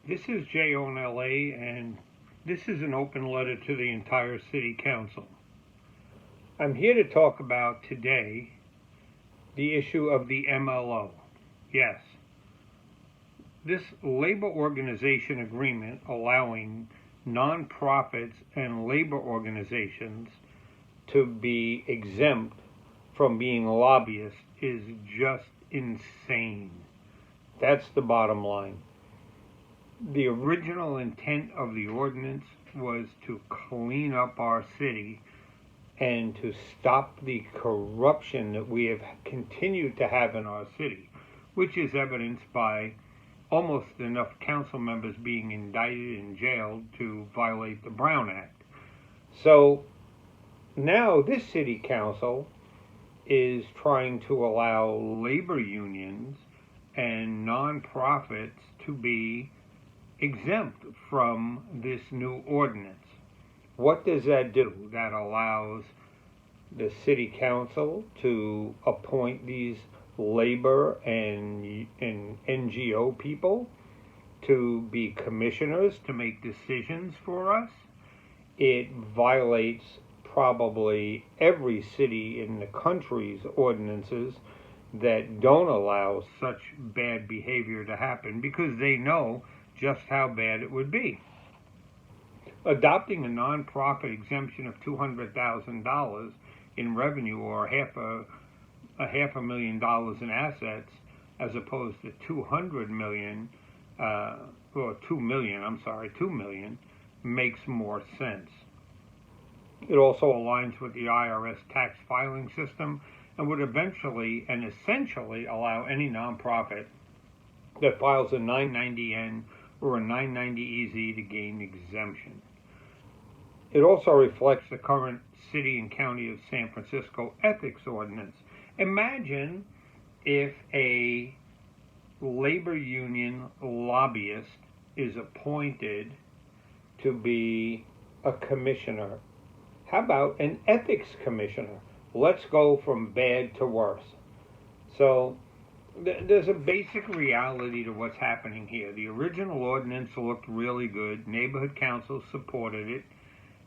This is Jay on LA, and this is an open letter to the entire City Council. I'm here to talk about today the issue of the MLO. Yes, this labor organization agreement allowing nonprofits and labor organizations to be exempt from being lobbyists is just insane. That's the bottom line. The original intent of the ordinance was to clean up our city and to stop the corruption that we have continued to have in our city, which is evidenced by almost enough council members being indicted and jailed to violate the Brown Act. So now this city council is trying to allow labor unions and nonprofits to be exempt from this new ordinance. What does that do? That allows the city council to appoint these labor and NGO people to be commissioners to make decisions for us. It violates probably every city in the country's ordinances that don't allow such bad behavior to happen because they know just how bad it would be. Adopting a nonprofit exemption of $200,000 in revenue or half a $500,000 in assets, as opposed to 2 million, makes more sense. It also aligns with the IRS tax filing system and would eventually and essentially allow any nonprofit that files a 990N or a 990EZ to gain exemption. It also reflects the current City and County of San Francisco ethics ordinance. Imagine if a labor union lobbyist is appointed to be a commissioner. How about an ethics commissioner? Let's go from bad to worse. So there's a basic reality to what's happening here. The original ordinance looked really good. Neighborhood councils supported it.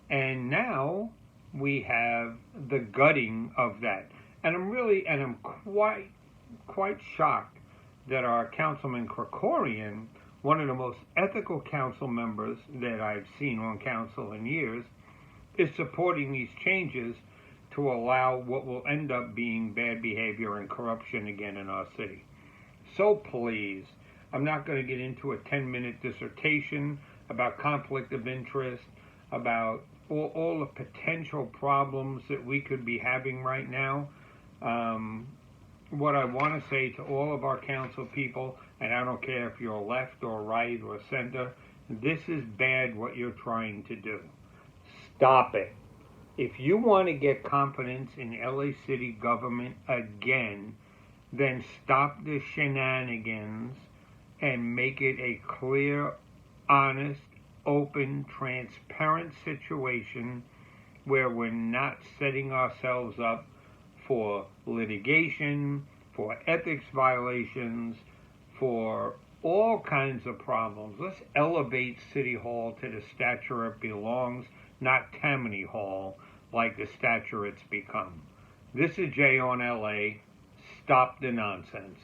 And now we have the gutting of that. And I'm quite shocked that our Councilman Krikorian, one of the most ethical council members that I've seen on council in years, is supporting these changes to allow what will end up being bad behavior and corruption again in our city. So please, I'm not going to get into a 10-minute dissertation about conflict of interest, about all the potential problems that we could be having right now. What I want to say to all of our council people, and I don't care if you're left or right or center, this is bad what you're trying to do. Stop it. If you want to get confidence in LA City government again, then stop the shenanigans and make it a clear, honest, open, transparent situation where we're not setting ourselves up for litigation, for ethics violations, for all kinds of problems. Let's elevate City Hall to the stature it belongs, not Tammany Hall, like the stature it's become. This is Jay on LA. Stop the nonsense.